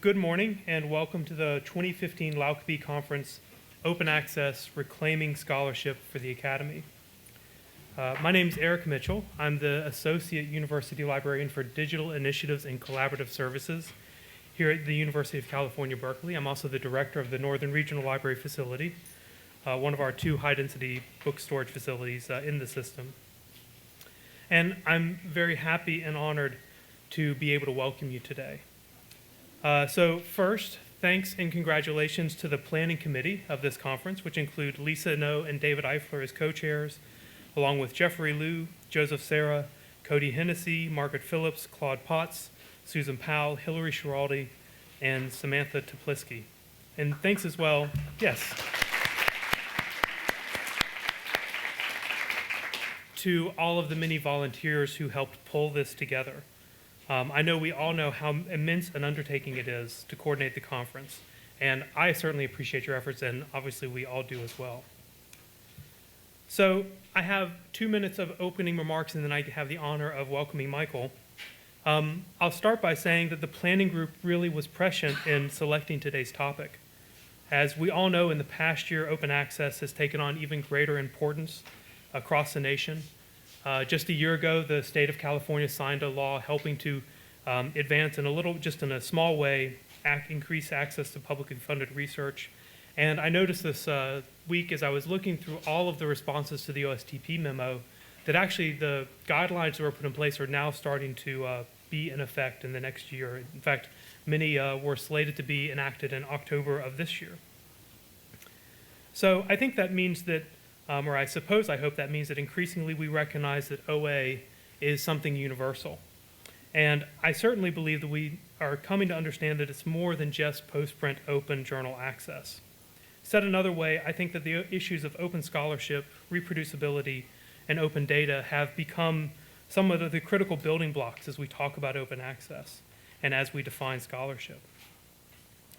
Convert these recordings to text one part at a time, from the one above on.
Good morning and welcome to the 2015 LAUC-B conference, Open Access, Reclaiming Scholarship for the Academy. My name is Erik Mitchell. I'm the Associate University Librarian for Digital Initiatives and Collaborative Services here at the University of California, Berkeley. I'm also the Director of the Northern Regional Library Facility, one of our two high-density book storage facilities in the system. And I'm very happy and honored to be able to welcome you today. So first, thanks and congratulations to the planning committee of this conference, which include Lisa No and David Eifler as co-chairs, along with Jeffrey Liu, Joseph Serra, Cody Hennessy, Margaret Phillips, Claude Potts, Susan Powell, Hillary Schiraldi, and Samantha Toplisky. And thanks as well, yes, to all of the many volunteers who helped pull this together. I know we all know how immense an undertaking it is to coordinate the conference, and I certainly appreciate your efforts, and obviously we all do as well. So I have 2 minutes of opening remarks, and then I have the honor of welcoming Michael. I'll start by saying that the planning group really was prescient in selecting today's topic. As we all know, in the past year, open access has taken on even greater importance across the nation. Just a year ago, the state of California signed a law helping to advance in a small way, increase access to publicly funded research. And I noticed this week as I was looking through all of the responses to the OSTP memo that actually the guidelines that were put in place are now starting to be in effect in the next year. In fact, many were slated to be enacted in October of this year. So I think that means that I hope that means that increasingly we recognize that OA is something universal. And I certainly believe that we are coming to understand that it's more than just post-print open journal access. Said another way, I think that the issues of open scholarship, reproducibility, and open data have become some of the critical building blocks as we talk about open access and as we define scholarship.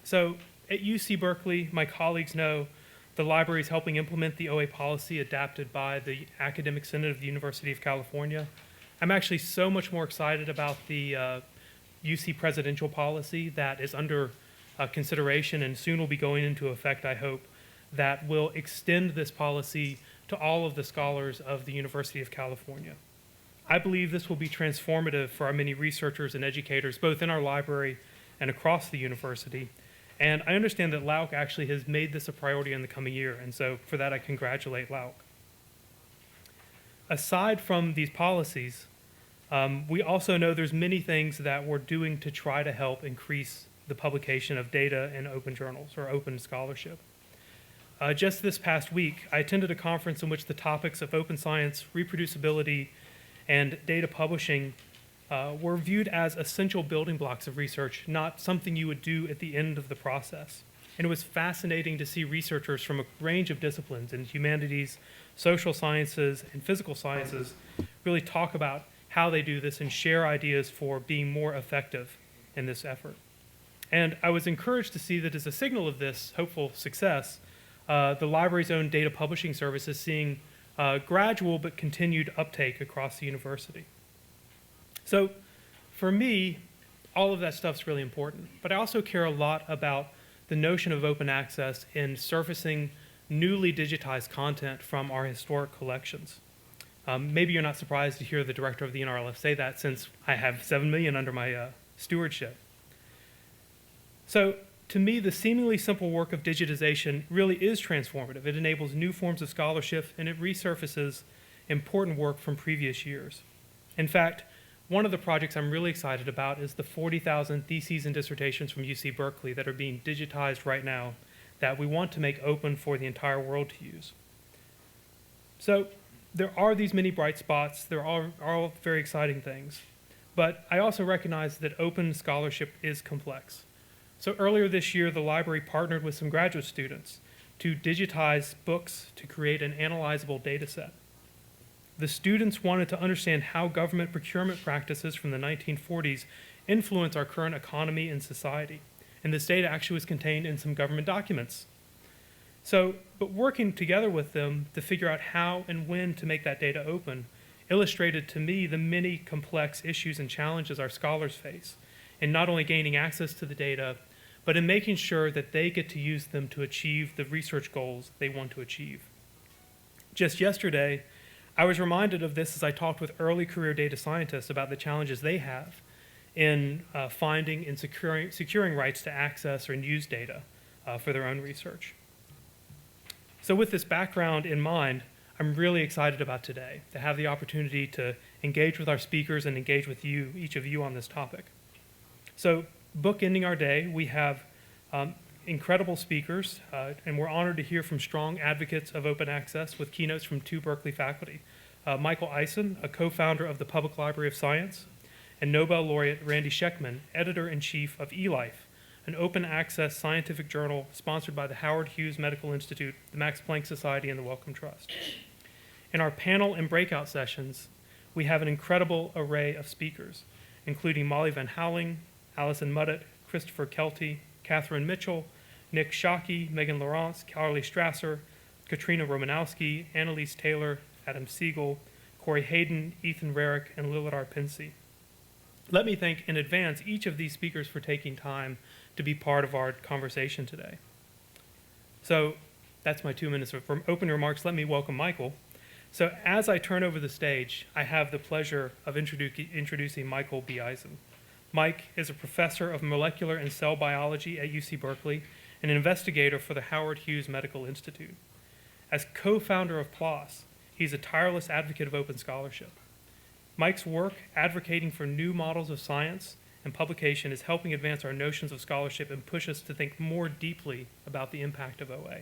So at UC Berkeley, my colleagues know the library is helping implement the OA policy adapted by the Academic Senate of the University of California. I'm actually so much more excited about the UC presidential policy that is under consideration and soon will be going into effect, I hope, that will extend this policy to all of the scholars of the University of California. I believe this will be transformative for our many researchers and educators, both in our library and across the university. And I understand that LAUC actually has made this a priority in the coming year, and so for that I congratulate LAUC. Aside from these policies, we also know there's many things that we're doing to try to help increase the publication of data in open journals or open scholarship. Just this past week, I attended a conference in which the topics of open science, reproducibility, and data publishing were viewed as essential building blocks of research, not something you would do at the end of the process. And it was fascinating to see researchers from a range of disciplines in humanities, social sciences, and physical sciences really talk about how they do this and share ideas for being more effective in this effort. And I was encouraged to see that as a signal of this hopeful success, the library's own data publishing service is seeing gradual but continued uptake across the university. So for me, all of that stuff's really important, but I also care a lot about the notion of open access in surfacing newly digitized content from our historic collections. Maybe you're not surprised to hear the director of the NRLF say that, since I have 7 million under my stewardship. So to me, the seemingly simple work of digitization really is transformative. It enables new forms of scholarship, and it resurfaces important work from previous years. In fact, one of the projects I'm really excited about is the 40,000 theses and dissertations from UC Berkeley that are being digitized right now that we want to make open for the entire world to use. So there are these many bright spots. There are all very exciting things. But I also recognize that open scholarship is complex. So earlier this year, the library partnered with some graduate students to digitize books to create an analyzable data set. The students wanted to understand how government procurement practices from the 1940s influence our current economy and society. And this data actually was contained in some government documents. But working together with them to figure out how and when to make that data open illustrated to me the many complex issues and challenges our scholars face in not only gaining access to the data, but in making sure that they get to use them to achieve the research goals they want to achieve. Just yesterday, I was reminded of this as I talked with early career data scientists about the challenges they have in finding and securing rights to access or use data for their own research. So with this background in mind, I'm really excited about today to have the opportunity to engage with our speakers and engage with you, each of you, on this topic. So bookending our day, we have incredible speakers, and we're honored to hear from strong advocates of open access with keynotes from 2 Berkeley faculty. Michael Eisen, a co-founder of the Public Library of Science, and Nobel laureate Randy Schekman, editor-in-chief of eLife, an open access scientific journal sponsored by the Howard Hughes Medical Institute, the Max Planck Society, and the Wellcome Trust. In our panel and breakout sessions, we have an incredible array of speakers, including Molly Van Houweling, Alison Muddett, Christopher Kelty, Catherine Mitchell, Nick Shockey, Megan Lawrence, Carly Strasser, Katrina Romanowski, Annalise Taylor, Adam Siegel, Corey Hayden, Ethan Rarick, and Lilith Arpinsi. Let me thank in advance each of these speakers for taking time to be part of our conversation today. So that's my 2 minutes of open remarks. Let me welcome Michael. So as I turn over the stage, I have the pleasure of introducing Michael B. Eisen. Mike is a professor of molecular and cell biology at UC Berkeley and an investigator for the Howard Hughes Medical Institute. As co-founder of PLOS, he's a tireless advocate of open scholarship. Mike's work advocating for new models of science and publication is helping advance our notions of scholarship and push us to think more deeply about the impact of OA.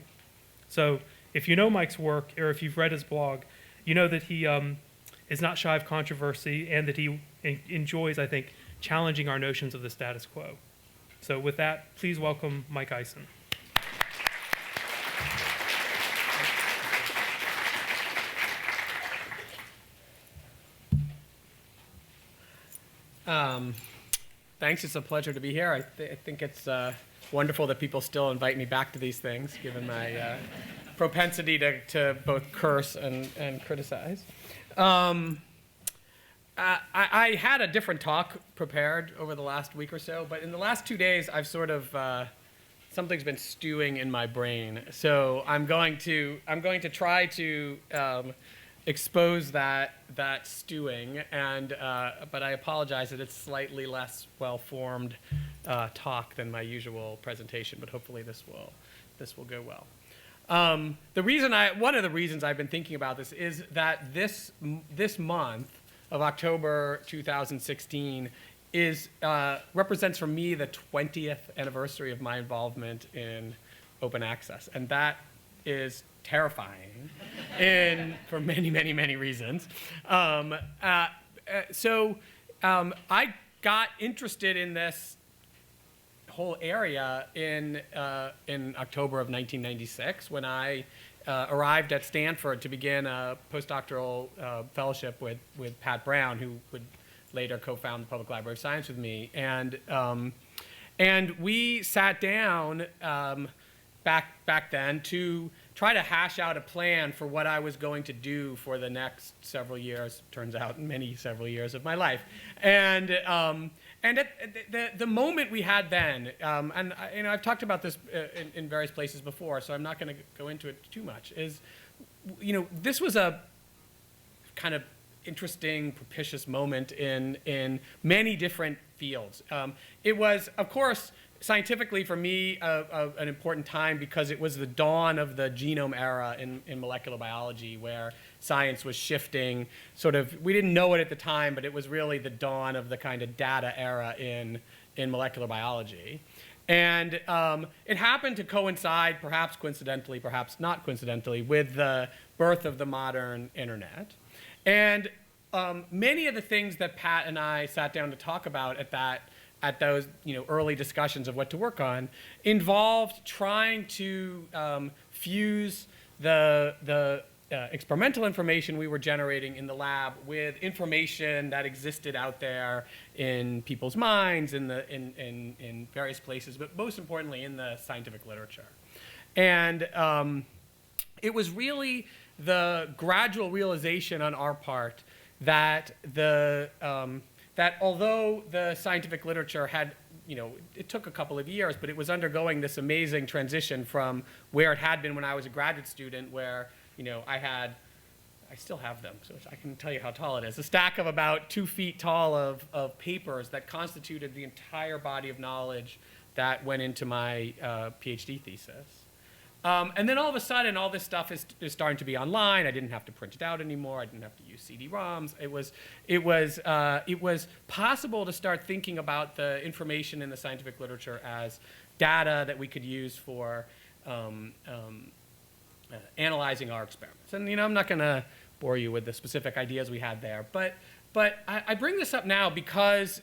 So if you know Mike's work, or if you've read his blog, you know that he is not shy of controversy and that he enjoys, I think, challenging our notions of the status quo. So with that, please welcome Mike Eisen. Thanks, it's a pleasure to be here. I think it's wonderful that people still invite me back to these things, given my propensity to both curse and criticize. I had a different talk prepared over the last week or so, but in the last 2 days, I've sort of, something's been stewing in my brain. So I'm going to try to expose that stewing, but I apologize that it's slightly less well-formed talk than my usual presentation, but hopefully this will go well. One of the reasons I've been thinking about this is that this month of October 2016 represents for me the 20th anniversary of my involvement in open access, and that is terrifying for many, many, many reasons. So I got interested in this whole area in October of 1996 when I arrived at Stanford to begin a postdoctoral fellowship with Pat Brown, who would later co-found the Public Library of Science with me. And we sat down back then to try to hash out a plan for what I was going to do for the next several years, turns out several years of my life. And at the moment we had then, and I've talked about this in various places before, so I'm not going to go into it too much, is, this was a kind of interesting, propitious moment in many different fields. It was, of course, scientifically for me an important time because it was the dawn of the genome era in molecular biology, where science was shifting sort of, we didn't know it at the time, but it was really the dawn of the kind of data era in molecular biology. And it happened to coincide, perhaps coincidentally, perhaps not coincidentally, with the birth of the modern internet. And many of the things that Pat and I sat down to talk about at those early discussions of what to work on involved trying to fuse the experimental information we were generating in the lab with information that existed out there in people's minds, in various places, but most importantly in the scientific literature. And it was really the gradual realization on our part that that although the scientific literature had it took a couple of years, but it was undergoing this amazing transition from where it had been when I was a graduate student, where I still have them, so I can tell you how tall it is. A stack of about 2 feet tall of papers that constituted the entire body of knowledge that went into my PhD thesis. And then all of a sudden, all this stuff is starting to be online. I didn't have to print it out anymore. I didn't have to use CD-ROMs. It was possible to start thinking about the information in the scientific literature as data that we could use for analyzing our experiments. And I'm not going to bore you with the specific ideas we had there, but I bring this up now because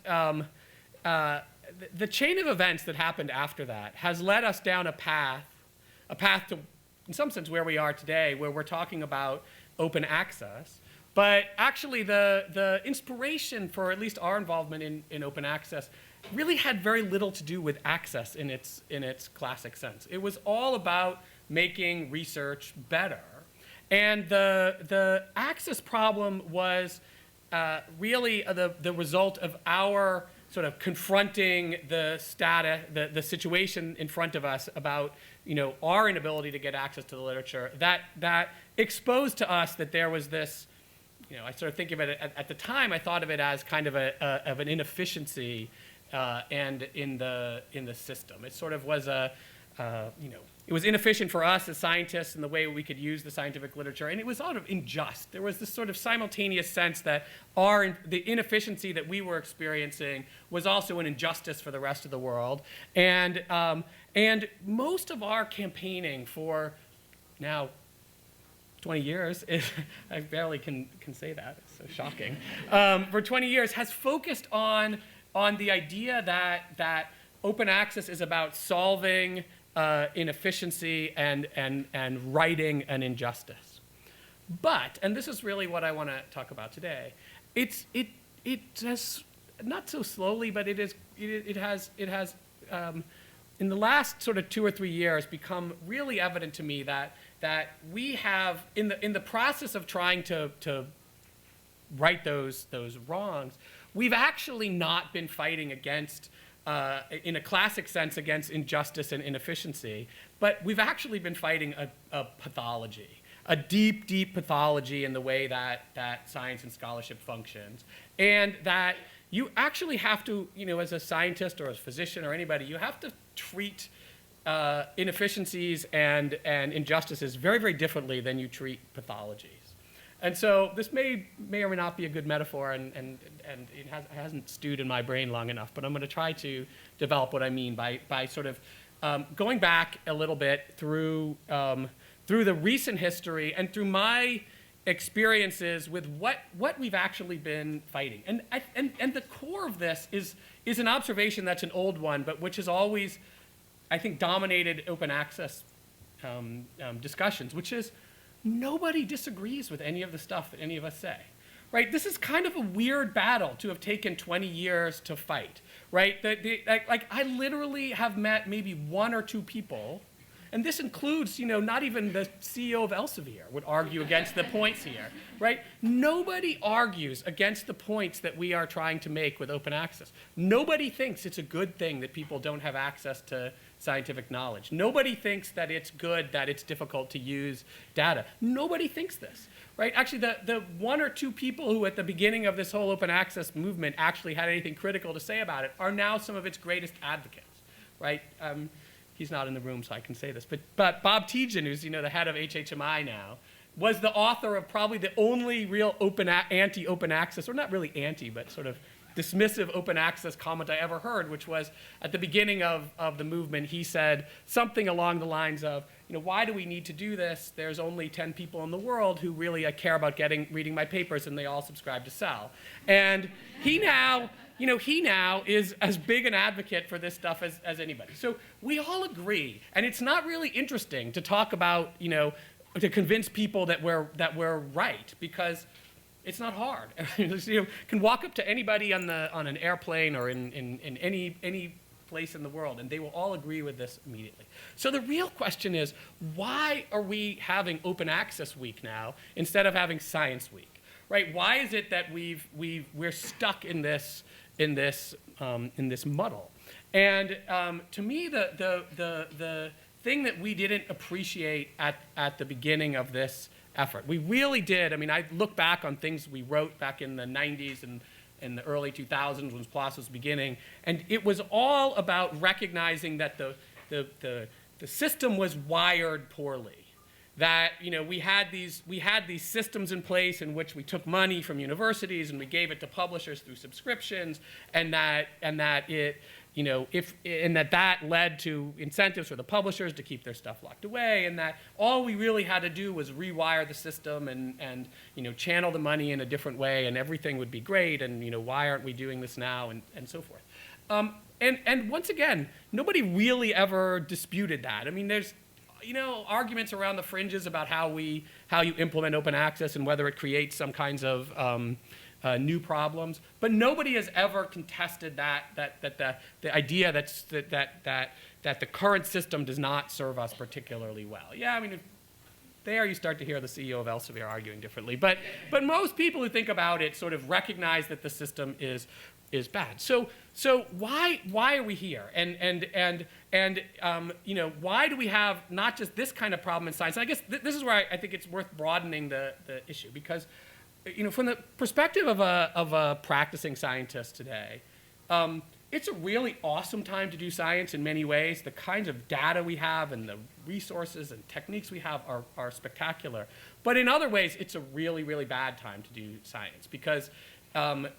the chain of events that happened after that has led us down a path to, in some sense, where we are today, where we're talking about open access. But actually, the inspiration for at least our involvement in open access really had very little to do with access in its classic sense. It was all about making research better. And the access problem was really the result of our sort of confronting the situation in front of us about our inability to get access to the literature that exposed to us that there was this, I sort of think of it at the time, I thought of it as kind of an inefficiency and in the system. It sort of was it was inefficient for us as scientists in the way we could use the scientific literature, and it was sort of unjust. There was this sort of simultaneous sense that the inefficiency that we were experiencing was also an injustice for the rest of the world. And most of our campaigning for now 20 years, I barely can say that, it's so shocking, for 20 years has focused on the idea that open access is about solving inefficiency and righting an injustice. But, and this is really what I want to talk about today, it has, not so slowly, but it has in the last sort of 2 or 3 years become really evident to me that we have, in the process of trying to right those wrongs, we've actually not been fighting against in a classic sense against injustice and inefficiency, but we've actually been fighting a pathology, a deep, deep pathology in the way that science and scholarship functions. And that you actually have to, as a scientist or as a physician or anybody, you have to treat inefficiencies and injustices very, very differently than you treat pathologies. And so this may or may not be a good metaphor, and it hasn't stewed in my brain long enough, but I'm going to try to develop what I mean by sort of going back a little bit through the recent history and through my experiences with what we've actually been fighting. And the core of this is an observation that's an old one, but which has always, I think, dominated open access discussions, which is nobody disagrees with any of the stuff that any of us say, right? This is kind of a weird battle to have taken 20 years to fight, right? I literally have met maybe 1 or 2 people, and this includes, not even the CEO of Elsevier would argue against the points here, right? Nobody argues against the points that we are trying to make with open access. Nobody thinks it's a good thing that people don't have access to scientific knowledge. Nobody thinks that it's good that it's difficult to use data. Nobody thinks this, right? Actually, the 1 or 2 people who at the beginning of this whole open access movement actually had anything critical to say about it are now some of its greatest advocates, right? He's not in the room, so I can say this, but Bob Tejan, who's the head of HHMI now, was the author of probably the only real anti-open access, or not really anti, but sort of dismissive open access comment I ever heard, which was at the beginning of the movement, he said something along the lines of, why do we need to do this? There's only 10 people in the world who really care about reading my papers, and they all subscribe to Cell. And he now is as big an advocate for this stuff as anybody. So we all agree, and it's not really interesting to talk about, to convince people that we're right, because it's not hard. You can walk up to anybody on an airplane or in any place in the world, and they will all agree with this immediately. So the real question is, why are we having Open Access Week now instead of having Science Week, right? Why is it that we're stuck in this muddle. And to me, the thing that we didn't appreciate at the beginning of this effort, we really did. I mean, I look back on things we wrote back in the 90s and in the early 2000s when PLOS was beginning, and it was all about recognizing that the system was wired poorly. That we had these systems in place in which we took money from universities and we gave it to publishers through subscriptions, and that led to incentives for the publishers to keep their stuff locked away, and that all we really had to do was rewire the system and channel the money in a different way, and everything would be great, and why aren't we doing this now, and so forth. And once again, nobody really ever disputed that. I mean, there's arguments around the fringes about how you implement open access and whether it creates some kinds of new problems, but nobody has ever contested the idea that the current system does not serve us particularly well. Yeah, I mean, there you start to hear the CEO of Elsevier arguing differently, but most people who think about it sort of recognize that the system is bad. So why are we here? And why do we have not just this kind of problem in science? And I guess this is where I think it's worth broadening the issue, because from the perspective of a practicing scientist today, it's a really awesome time to do science in many ways. The kinds of data we have and the resources and techniques we have are spectacular. But in other ways, it's a really, really bad time to do science, because not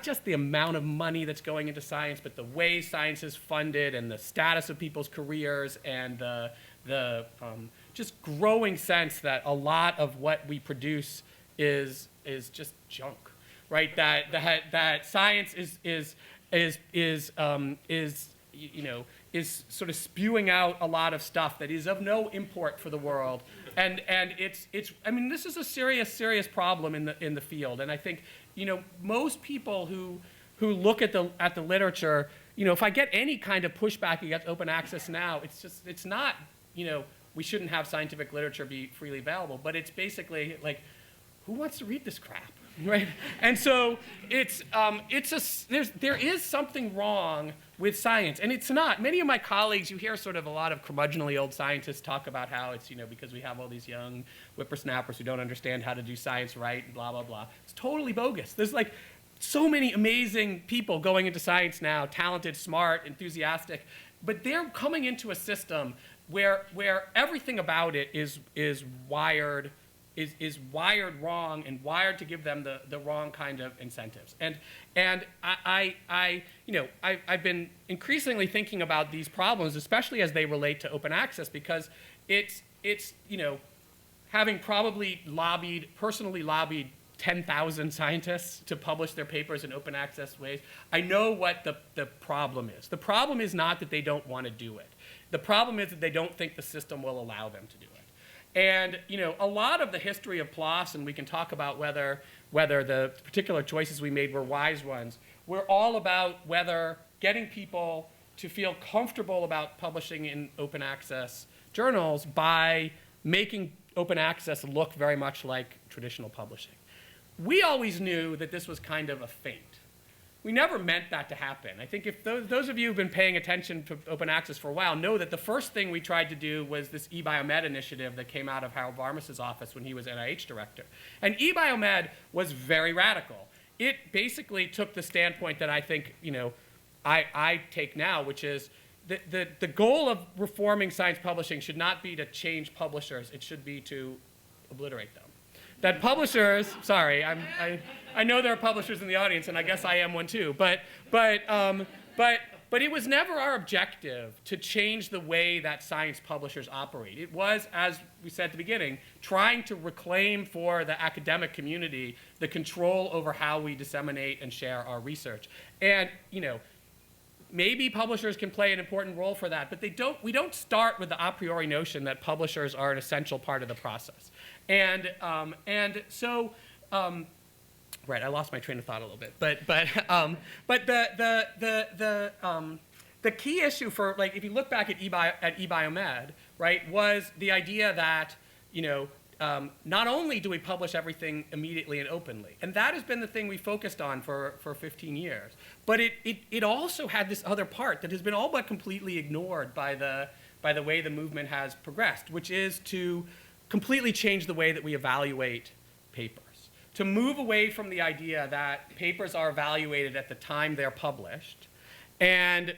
just the amount of money that's going into science, but the way science is funded and the status of people's careers and the just growing sense that a lot of what we produce is just junk, right? That science is sort of spewing out a lot of stuff that is of no import for the world, and it's I mean, this is a serious problem in the field, and I think most people who look at the literature, if I get any kind of pushback against open access now, it's not we shouldn't have scientific literature be freely available, but it's basically like, who wants to read this crap, right? And so there is something wrong with science, and it's not. Many of my colleagues, you hear sort of a lot of curmudgeonly old scientists talk about how it's because we have all these young whippersnappers who don't understand how to do science right, and blah blah blah. It's totally bogus. There's like so many amazing people going into science now, talented, smart, enthusiastic, but they're coming into a system where everything about it is wired wrong and wired to give them the wrong kind of incentives. And I've been increasingly thinking about these problems, especially as they relate to open access, because it's having probably personally lobbied 10,000 scientists to publish their papers in open access ways, I know what the problem is. The problem is not that they don't want to do it. The problem is that they don't think the system will allow them to do it. And a lot of the history of PLOS, and we can talk about whether the particular choices we made were wise ones, were all about whether getting people to feel comfortable about publishing in open access journals by making open access look very much like traditional publishing. We always knew that this was kind of a feint. We never meant that to happen. I think if those of you who've been paying attention to open access for a while know that the first thing we tried to do was this eBiomed initiative that came out of Harold Varmus's office when he was NIH director. And eBiomed was very radical. It basically took the standpoint that I think I take now, which is the goal of reforming science publishing should not be to change publishers. It should be to obliterate them. That publishers, sorry, I know there are publishers in the audience, and I guess I am one too, but it was never our objective to change the way that science publishers operate. It was, as we said at the beginning, trying to reclaim for the academic community the control over how we disseminate and share our research. And maybe publishers can play an important role for that, but we don't start with the a priori notion that publishers are an essential part of the process. And so, right, I lost my train of thought a little bit, but the key issue for, like, if you look back at eBiomed, right, was the idea that not only do we publish everything immediately and openly, and that has been the thing we focused on for 15 years, but it also had this other part that has been all but completely ignored by the way the movement has progressed, which is to completely change the way that we evaluate papers. To move away from the idea that papers are evaluated at the time they're published, and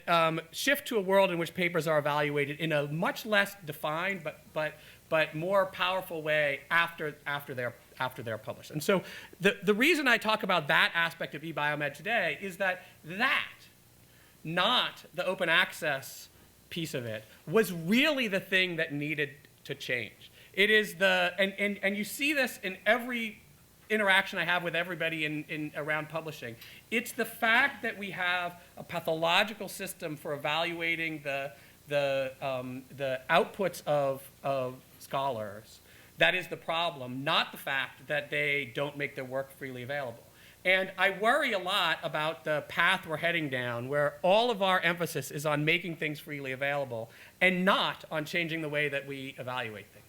shift to a world in which papers are evaluated in a much less defined but more powerful way after they're published. And so the reason I talk about that aspect of eBiomed today is that not the open access piece of it, was really the thing that needed to change. It is and you see this in every interaction I have with everybody around publishing. It's the fact that we have a pathological system for evaluating the outputs of scholars that is the problem, not the fact that they don't make their work freely available. And I worry a lot about the path we're heading down, where all of our emphasis is on making things freely available and not on changing the way that we evaluate things.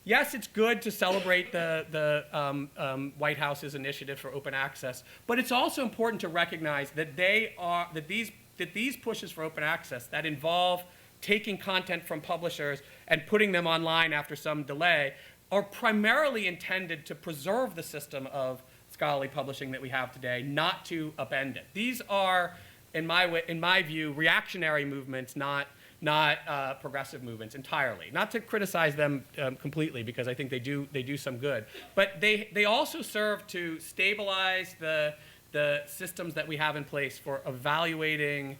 Yes, it's good to celebrate the White House's initiative for open access, but it's also important to recognize that these pushes for open access that involve taking content from publishers and putting them online after some delay are primarily intended to preserve the system of scholarly publishing that we have today, not to upend it. These are, in my view, reactionary movements, not progressive movements entirely. Not to criticize them completely, because I think they do some good, but they also serve to stabilize the systems that we have in place for evaluating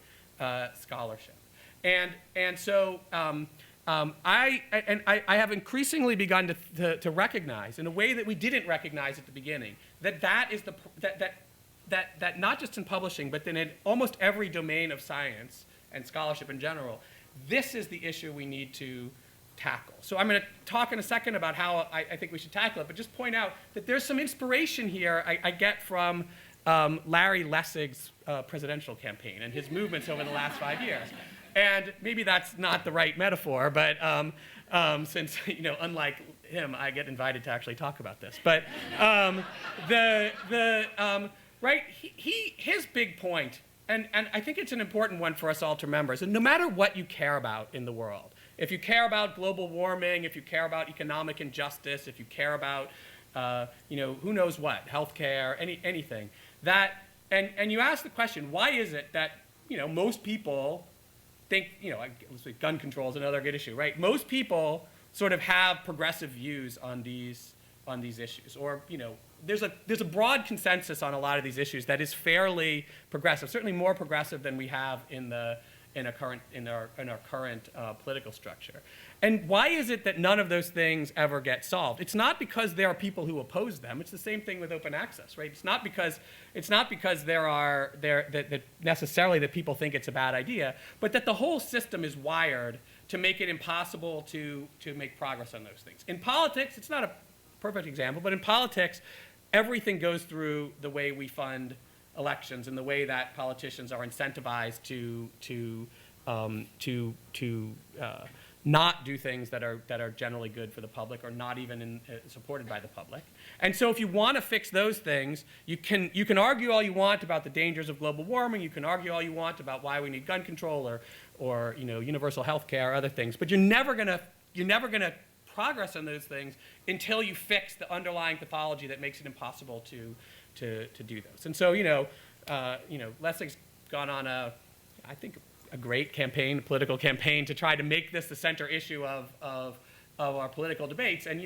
scholarship. And so I have increasingly begun to recognize, in a way that we didn't recognize at the beginning, that is that not just in publishing, but then in almost every domain of science and scholarship in general, this is the issue we need to tackle. So I'm going to talk in a second about how I think we should tackle it, but just point out that there's some inspiration here I get from Larry Lessig's presidential campaign and his movements over the last 5 years. And maybe that's not the right metaphor, but since, unlike him, I get invited to actually talk about this. But his big point, and I think it's an important one for us all to remember, is that no matter what you care about in the world, if you care about global warming, if you care about economic injustice, if you care about, who knows what, healthcare, anything, and you ask the question, why is it that, most people think, gun control is another good issue, right? Most people sort of have progressive views on these issues, or there's a broad consensus on a lot of these issues that is fairly progressive, certainly more progressive than we have in our current political structure. And why is it that none of those things ever get solved? It's not because there are people who oppose them. It's the same thing with open access, right? It's not because that necessarily that people think it's a bad idea, but that the whole system is wired to make it impossible to make progress on those things. In politics, it's not a perfect example, but in politics, everything goes through the way we fund elections and the way that politicians are incentivized to not do things that are generally good for the public, or not even supported by the public. And so if you want to fix those things, you can argue all you want about the dangers of global warming, you can argue all you want about why we need gun control or universal health care or other things, but you're never gonna progress on those things until you fix the underlying pathology that makes it impossible to do those. And so Lessig's gone on a great campaign, political campaign, to try to make this the center issue of our political debates. And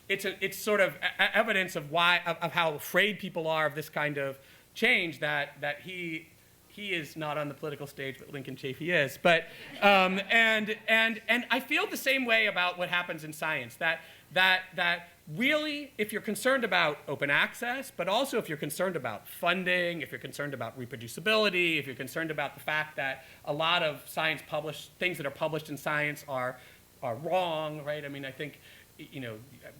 it's sort of evidence of how afraid people are of this kind of change that he is not on the political stage, but Lincoln Chafee is. But and I feel the same way about what happens in science. That really, if you're concerned about open access, but also if you're concerned about funding, if you're concerned about reproducibility, if you're concerned about the fact that a lot of things that are published in science are wrong, right? I mean, I think,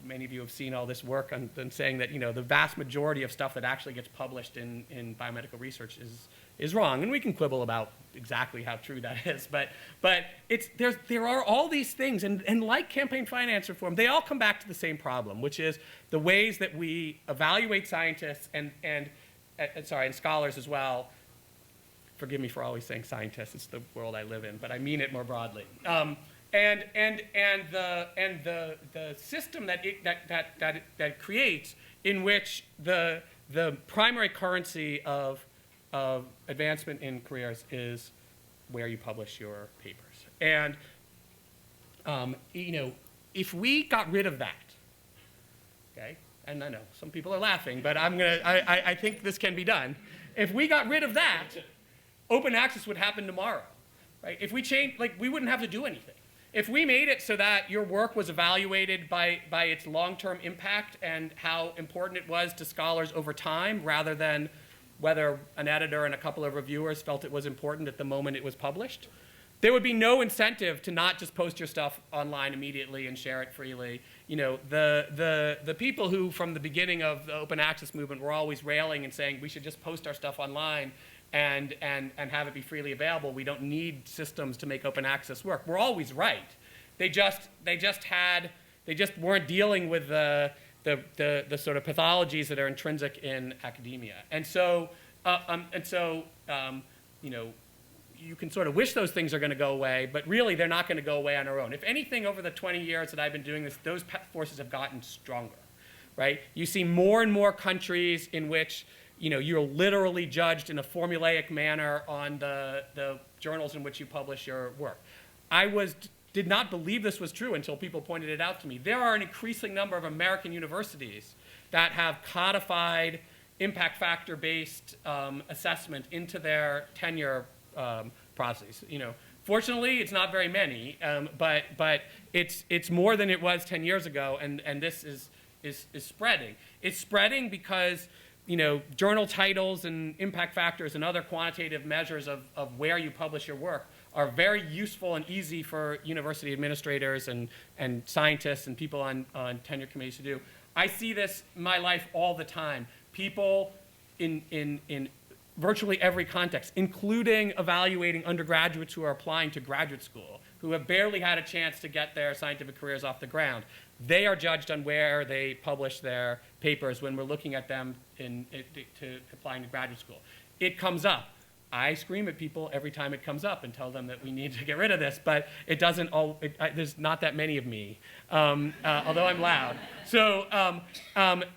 many of you have seen all this work on saying that, the vast majority of stuff that actually gets published in biomedical research is wrong. And we can quibble about exactly how true that is. But there are all these things, and like campaign finance reform, they all come back to the same problem, which is the ways that we evaluate scientists and scholars as well. Forgive me for always saying scientists, it's the world I live in, but I mean it more broadly. And the system that it creates, in which the primary currency of advancement in careers is where you publish your papers. And if we got rid of that, okay, and I know some people are laughing, but I think this can be done. If we got rid of that, open access would happen tomorrow, right? If we changed, we wouldn't have to do anything. If we made it so that your work was evaluated by its long-term impact and how important it was to scholars over time, rather than whether an editor and a couple of reviewers felt it was important at the moment it was published, there would be no incentive to not just post your stuff online immediately and share it freely. The people who, from the beginning of the open access movement, were always railing and saying we should just post our stuff online and have it be freely available. We don't need systems to make open access work. We're always right. They just weren't dealing with the sort of pathologies that are intrinsic in academia. And so you can sort of wish those things are going to go away, but really they're not going to go away on their own. If anything, over the 20 years that I've been doing this, those forces have gotten stronger, right? You see more and more countries in which you're literally judged in a formulaic manner on the journals in which you publish your work. I did not believe this was true until people pointed it out to me. There are an increasing number of American universities that have codified impact factor-based assessment into their tenure processes. Fortunately, it's not very many, but it's more than it was 10 years ago, and this is spreading. It's spreading because journal titles and impact factors and other quantitative measures of where you publish your work are very useful and easy for university administrators and scientists and people on tenure committees to do. I see this in my life all the time. People in virtually every context, including evaluating undergraduates who are applying to graduate school, who have barely had a chance to get their scientific careers off the ground. They are judged on where they publish their papers when we're looking at them to applying to graduate school. It comes up. I scream at people every time it comes up and tell them that we need to get rid of this, but it doesn't. There's not that many of me, although I'm loud. So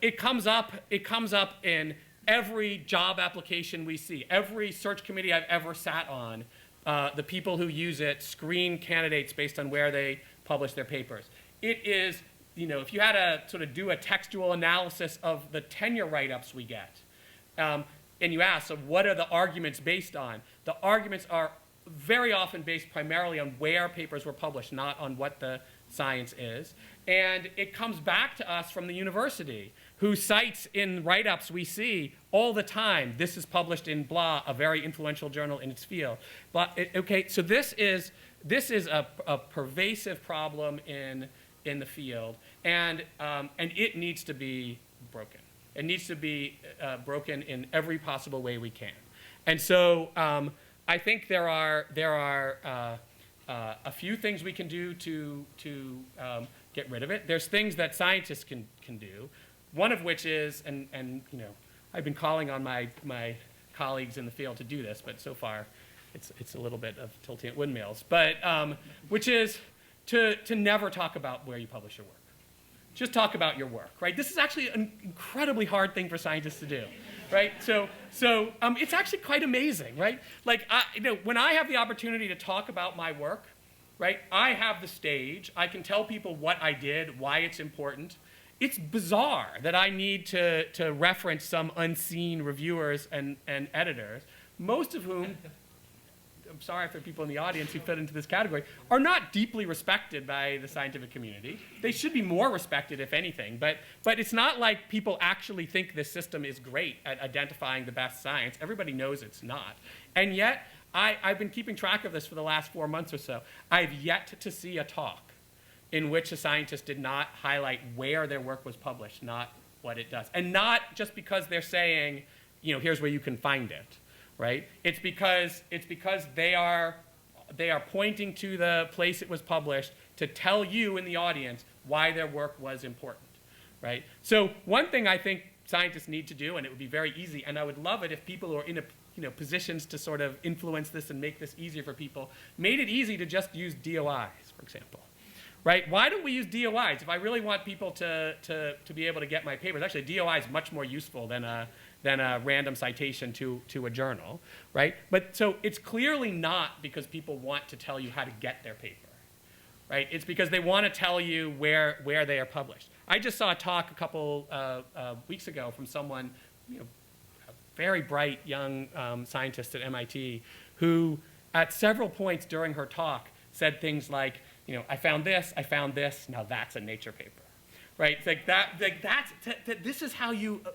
it comes up. It comes up in every job application we see, every search committee I've ever sat on. The people who use it screen candidates based on where they publish their papers. It is, if you had to sort of do a textual analysis of the tenure write-ups we get, and you ask, so what are the arguments based on? The arguments are very often based primarily on where papers were published, not on what the science is. And it comes back to us from the university, who cites in write-ups we see all the time, this is published in blah, a very influential journal in its field. But okay, so this is a pervasive problem in the field, and it needs to be broken. It needs to be broken in every possible way we can. And so I think there are a few things we can do to get rid of it. There's things that scientists can do. One of which is, and I've been calling on my colleagues in the field to do this, but so far it's a little bit of tilting at windmills. But which is to never talk about where you publish your work. Just talk about your work, right? This is actually an incredibly hard thing for scientists to do, right? So it's actually quite amazing, right? When I have the opportunity to talk about my work, right? I have the stage. I can tell people what I did, why it's important. It's bizarre that I need to reference some unseen reviewers and editors, most of whom, I'm sorry for people in the audience who fit into this category, are not deeply respected by the scientific community. They should be more respected, if anything, but it's not like people actually think this system is great at identifying the best science. Everybody knows it's not. And yet, I've been keeping track of this for the last 4 months or so. I've yet to see a talk in which a scientist did not highlight where their work was published, not what it does. And not just because they're saying, here's where you can find it, right? It's because they are pointing to the place it was published to tell you in the audience why their work was important, right? So one thing I think scientists need to do, and it would be very easy, and I would love it if people who are in positions to sort of influence this and make this easier for people, made it easy to just use DOIs, for example. Right? Why don't we use DOIs? If I really want people to be able to get my papers, actually a DOI is much more useful than a random citation to a journal, right? But so it's clearly not because people want to tell you how to get their paper, right? It's because they want to tell you where they are published. I just saw a talk a couple weeks ago from someone, a very bright young scientist at MIT, who at several points during her talk said things like, I found this, now that's a Nature paper, right? It's like this is how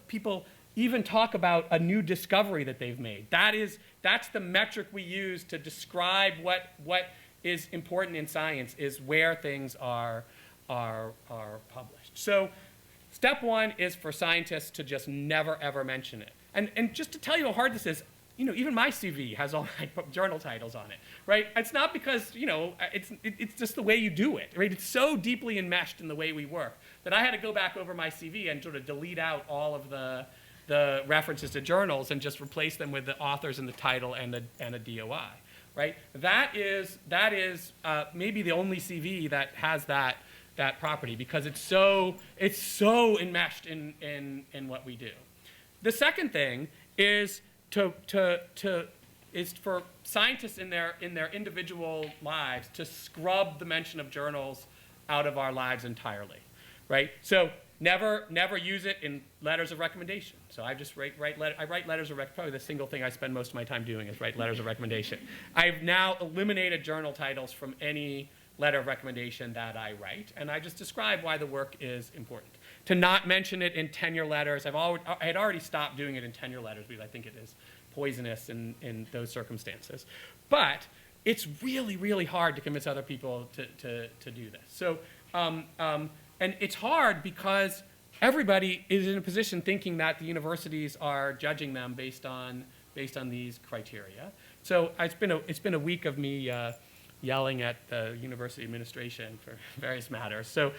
people even talk about a new discovery that they've made. That's the metric we use to describe what is important in science, is where things are published. So step one is for scientists to just never, ever mention it. And just to tell you how hard this is, even my CV has all my journal titles on it, right? It's not because, it's just the way you do it, right? It's so deeply enmeshed in the way we work that I had to go back over my CV and sort of delete out all of the references to journals and just replace them with the authors and the title and a DOI, right? That is maybe the only CV that has that property, because it's so enmeshed in what we do. The second thing is is for scientists in their individual lives to scrub the mention of journals out of our lives entirely, right? So never use it in letters of recommendation. So I just write letters of recommendation. Probably the single thing I spend most of my time doing is write letters of recommendation. I've now eliminated journal titles from any letter of recommendation that I write, and I just describe why the work is important. To not mention it in tenure letters, I had already stopped doing it in tenure letters because I think it is poisonous in those circumstances. But it's really, really hard to convince other people to do this. So, and it's hard because everybody is in a position thinking that the universities are judging them based on these criteria. So it's been a week of me yelling at the university administration for various matters. So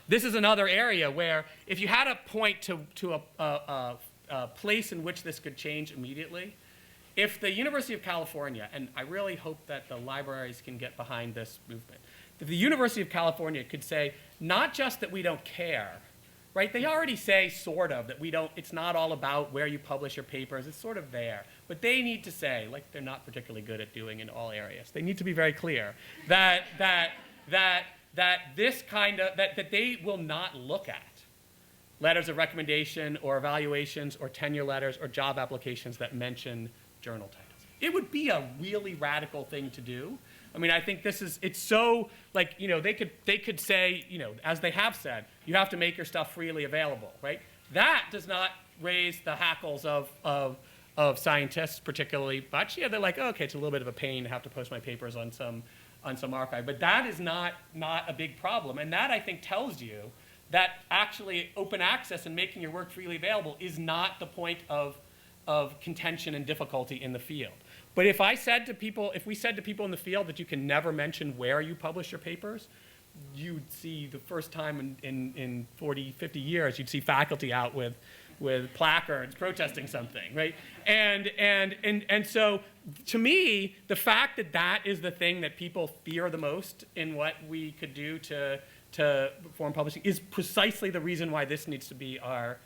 this is another area where if you had a point to a place in which this could change immediately, if the University of California, and I really hope that the libraries can get behind this movement, if the University of California could say, not just that we don't care, right? They already say sort of that it's not all about where you publish your papers, it's sort of there. But they need to say, like they're not particularly good at doing in all areas, they need to be very clear that they will not look at letters of recommendation or evaluations or tenure letters or job applications that mention journal titles. It would be a really radical thing to do. I mean, I think it's so, like, they could say, as they have said, you have to make your stuff freely available, right? That does not raise the hackles of scientists particularly much. Yeah, they're like, oh, okay, it's a little bit of a pain to have to post my papers on some archive, but that is not a big problem. And that, I think, tells you that actually open access and making your work freely available is not the point of contention and difficulty in the field. But if we said to people in the field that you can never mention where you publish your papers, you'd see the first time in 40, 50 years, you'd see faculty out with placards protesting something, right? And so, to me, the fact that is the thing that people fear the most in what we could do to reform publishing is precisely the reason why this needs to be our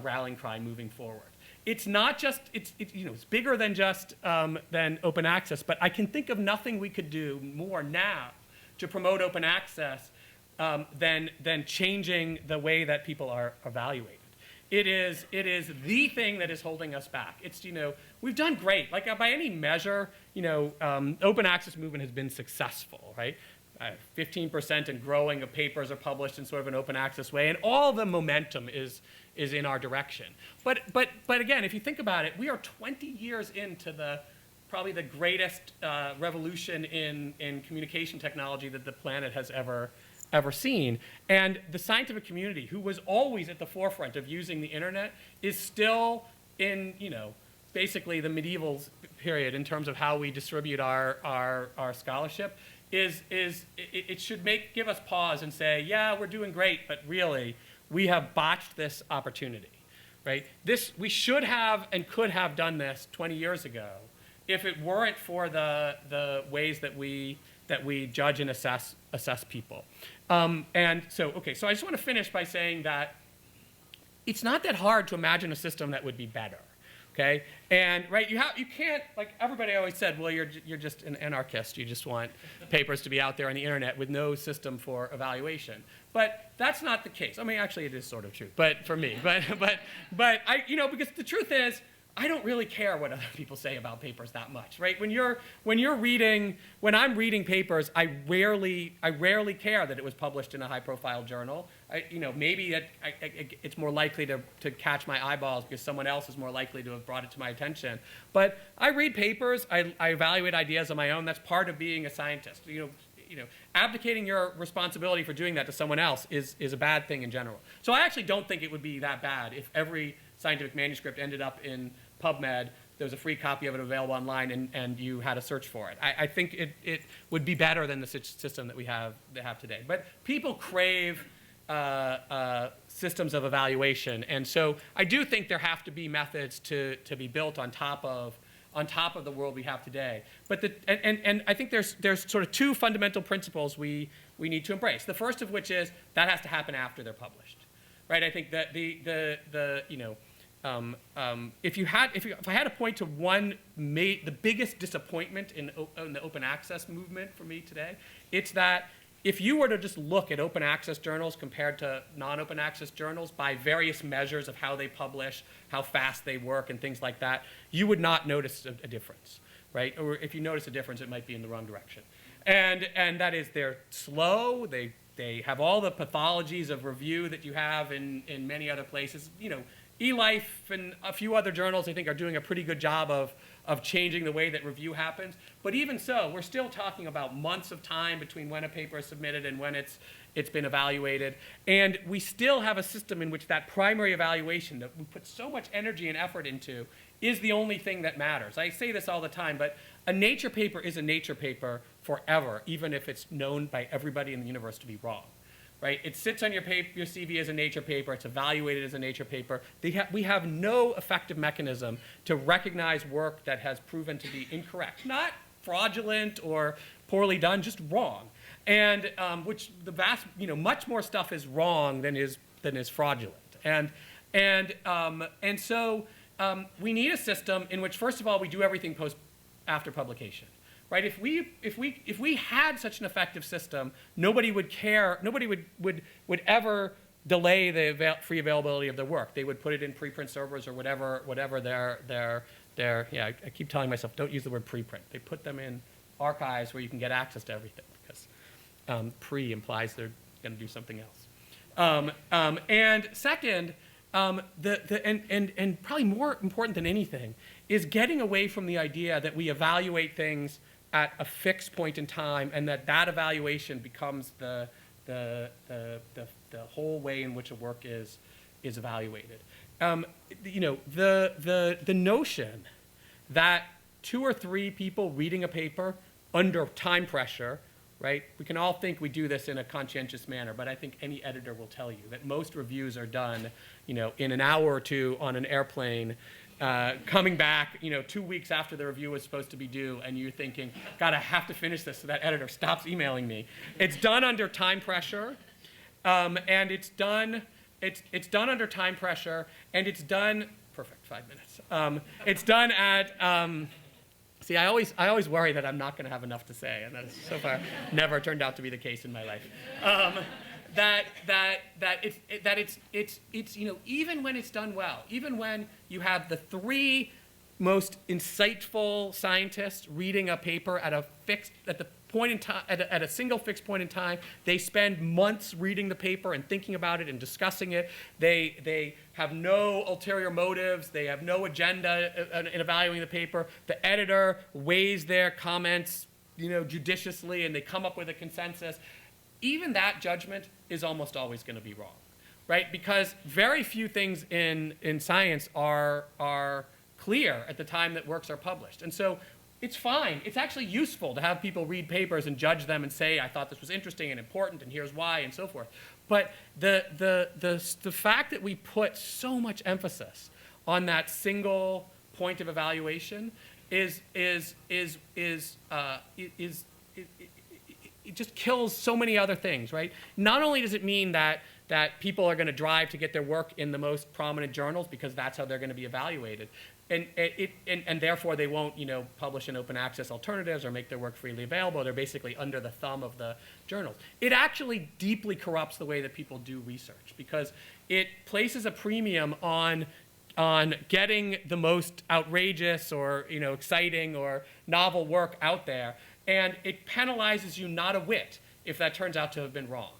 rallying cry moving forward. It's not just it's bigger than just than open access, but I can think of nothing we could do more now to promote open access than changing the way that people are evaluated. It is the thing that is holding us back. It's we've done great. Like by any measure, open access movement has been successful, right? 15% and growing of papers are published in sort of an open access way, and all the momentum is in our direction. But again, if you think about it, we are 20 years into probably the greatest revolution in communication technology that the planet has ever seen. And the scientific community, who was always at the forefront of using the internet, is still in, basically the medieval period in terms of how we distribute our scholarship it should give us pause and say, yeah, we're doing great, but really, we have botched this opportunity, right? We should have and could have done this 20 years ago if it weren't for the ways that we judge and assess people. And so I just want to finish by saying that it's not that hard to imagine a system that would be better. Okay, and right, you can't, like everybody always said, well, you're just an anarchist. You just want papers to be out there on the internet with no system for evaluation. But that's not the case. I mean, actually, it is sort of true, but for me, but I, because the truth is, I don't really care what other people say about papers that much, right? When I'm reading papers, I rarely care that it was published in a high-profile journal. Maybe it's more likely to catch my eyeballs because someone else is more likely to have brought it to my attention. But I read papers. I evaluate ideas on my own. That's part of being a scientist. Abdicating your responsibility for doing that to someone else is a bad thing in general. So I actually don't think it would be that bad if every scientific manuscript ended up in PubMed, there was a free copy of it available online, and you had to search for it. I think it would be better than the system that we have today. But people crave systems of evaluation, and so I do think there have to be methods to be built on top of the world we have today. But and I think there's sort of two fundamental principles we need to embrace. The first of which is that has to happen after they're published, right? I think that if I had to point to the biggest disappointment in the open access movement for me today, it's that if you were to just look at open access journals compared to non-open access journals by various measures of how they publish, how fast they work, and things like that, you would not notice a difference, right? Or if you notice a difference, it might be in the wrong direction. And that is they're slow, they have all the pathologies of review that you have in many other places. eLife and a few other journals, I think, are doing a pretty good job of changing the way that review happens. But even so, we're still talking about months of time between when a paper is submitted and when it's been evaluated. And we still have a system in which that primary evaluation that we put so much energy and effort into is the only thing that matters. I say this all the time, but a Nature paper is a Nature paper forever, even if it's known by everybody in the universe to be wrong. Right? It sits on your CV as a Nature paper. It's evaluated as a Nature paper. We have no effective mechanism to recognize work that has proven to be incorrect, not fraudulent or poorly done, just wrong. And which much more stuff is wrong than is fraudulent. And so we need a system in which, first of all, we do everything after publication. Right? If we had such an effective system, nobody would care. Nobody would ever delay the free availability of their work. They would put it in preprint servers or whatever their. I keep telling myself, don't use the word preprint. They put them in archives where you can get access to everything because pre implies they're going to do something else. And second, and probably more important than anything is getting away from the idea that we evaluate things at a fixed point in time, and that evaluation becomes the whole way in which a work is evaluated. The notion that 2 or 3 people reading a paper under time pressure, right? We can all think we do this in a conscientious manner, but I think any editor will tell you that most reviews are done, in an hour or two on an airplane. Coming back, 2 weeks after the review was supposed to be due, and you're thinking, God, I have to finish this so that editor stops emailing me. It's done under time pressure, and it's done under time pressure, and it's done, perfect, 5 minutes. It's done at, see, I always worry that I'm not going to have enough to say, and that has so far never turned out to be the case in my life. It's even when it's done well, even when you have the 3 most insightful scientists reading a paper at a single fixed point in time, they spend months reading the paper and thinking about it and discussing it. They have no ulterior motives. They have no agenda in evaluating the paper. The editor weighs their comments, judiciously, and they come up with a consensus. Even that judgment is almost always going to be wrong, right? Because very few things in science are clear at the time that works are published. And so it's fine. It's actually useful to have people read papers and judge them and say, I thought this was interesting and important, and here's why, and so forth. But the fact that we put so much emphasis on that single point of evaluation it just kills so many other things, right? Not only does it mean that people are going to drive to get their work in the most prominent journals because that's how they're going to be evaluated, and therefore they won't, publish in open access alternatives or make their work freely available. They're basically under the thumb of the journals. It actually deeply corrupts the way that people do research because it places a premium on getting the most outrageous or exciting or novel work out there, and it penalizes you not a whit if that turns out to have been wrong.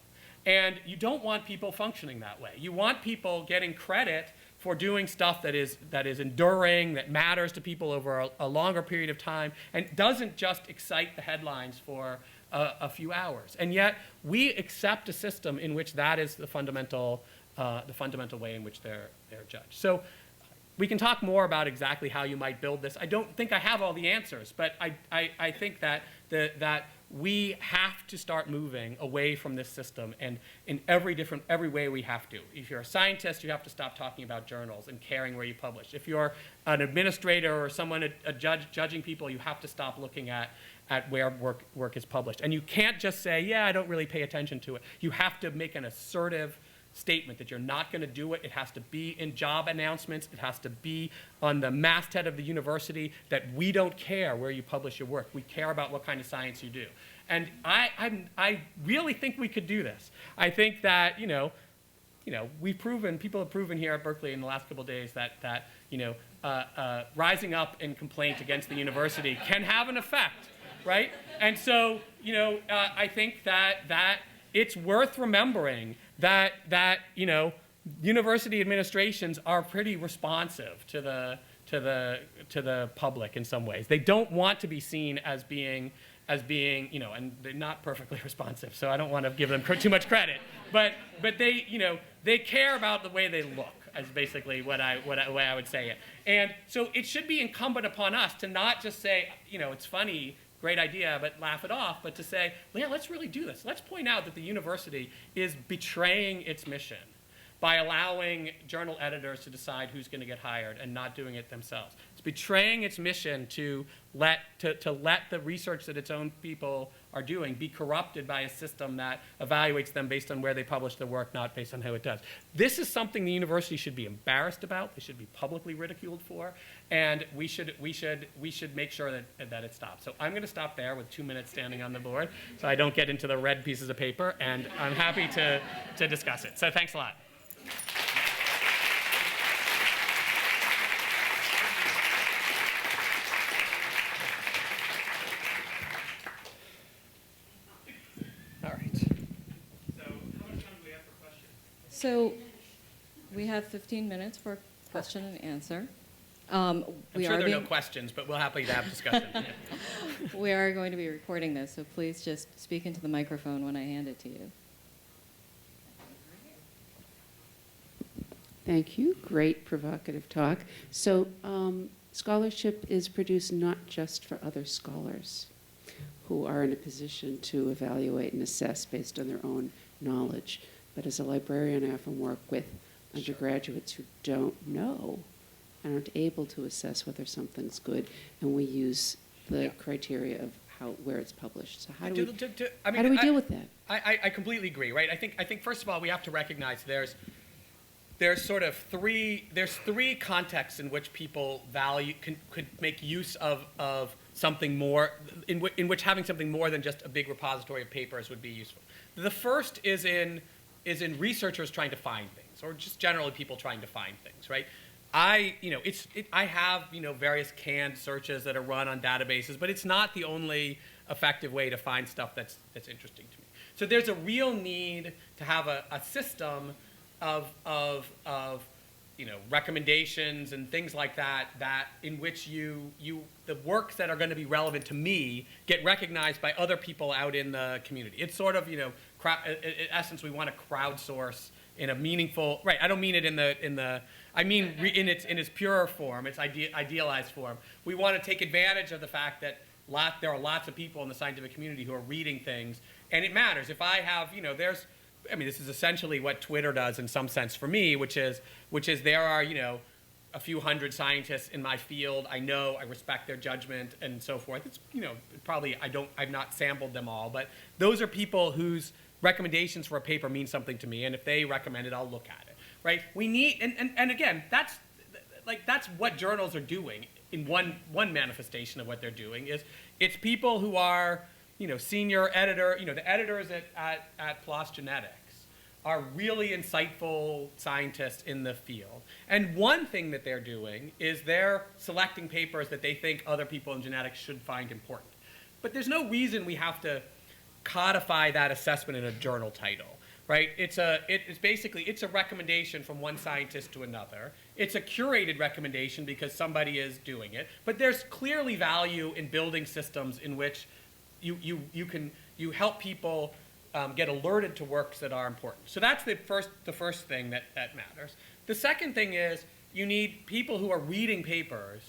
And you don't want people functioning that way. You want people getting credit for doing stuff that is enduring, that matters to people over a longer period of time, and doesn't just excite the headlines for a few hours. And yet we accept a system in which that is the fundamental way in which they're judged. So we can talk more about exactly how you might build this. I don't think I have all the answers, but I think that we have to start moving away from this system, and in every way we have to. If you're a scientist, you have to stop talking about journals and caring where you publish. If you're an administrator or someone judging people, you have to stop looking at where work is published. And you can't just say, yeah, I don't really pay attention to it. You have to make an assertive statement that you're not going to do it. It has to be in job announcements. It has to be on the masthead of the university that we don't care where you publish your work. We care about what kind of science you do. And I really think we could do this. I think that, people have proven here at Berkeley in the last couple of days that rising up in complaint against the university can have an effect, right? And so, I think that it's worth remembering that university administrations are pretty responsive to the public in some ways. They don't want to be seen as being, and they're not perfectly responsive, so I don't want to give them too much credit. But they care about the way they look, is basically the way I would say it. And so it should be incumbent upon us to not just say, it's funny, great idea, but laugh it off, but to say, yeah, let's really do this. Let's point out that the university is betraying its mission by allowing journal editors to decide who's going to get hired and not doing it themselves. It's betraying its mission to let the research that its own people are doing be corrupted by a system that evaluates them based on where they publish their work, not based on how it does. This is something the university should be embarrassed about. They should be publicly ridiculed for, and we should make sure that it stops. So I'm going to stop there with 2 minutes standing on the board, so I don't get into the red pieces of paper, and I'm happy to discuss it. So thanks a lot. All right. So how much time do we have for questions? So we have 15 minutes for question and answer. I'm sure there are no questions, but we'll happily have discussion. We are going to be recording this, so please just speak into the microphone when I hand it to you. Thank you. Great provocative talk. So scholarship is produced not just for other scholars who are in a position to evaluate and assess based on their own knowledge, but as a librarian, I often work with undergraduates who don't know and aren't able to assess whether something's good, and we use the criteria of where it's published. So how do we deal with that? I completely agree, right? I think first of all we have to recognize there's sort of three contexts in which people could make use of something more, in which having something more than just a big repository of papers would be useful. The first is in researchers trying to find things, or just generally people trying to find things, right? I have various canned searches that are run on databases, but it's not the only effective way to find stuff that's interesting to me. So there's a real need to have a system of recommendations and things like that in which the works that are going to be relevant to me get recognized by other people out in the community. It's sort of in essence we want to crowdsource in a meaningful, right, I don't mean it in the I mean in its purer form, its idealized form. We want to take advantage of the fact that there are lots of people in the scientific community who are reading things, and it matters. If I have, this is essentially what Twitter does in some sense for me, which is there are, a few hundred scientists in my field. I respect their judgment and so forth. It's, probably I've not sampled them all, but those are people whose recommendations for a paper mean something to me, and if they recommend it, I'll look at it, right? We need, and again, that's what journals are doing in one manifestation of what they're doing is it's people who are, senior editor, the editors at PLOS Genetics are really insightful scientists in the field. And one thing that they're doing is they're selecting papers that they think other people in genetics should find important. But there's no reason we have to codify that assessment in a journal title, right? It's basically a recommendation from one scientist to another. It's a curated recommendation because somebody is doing it. But there's clearly value in building systems in which you help people get alerted to works that are important. So that's the first thing that matters. The second thing is you need people who are reading papers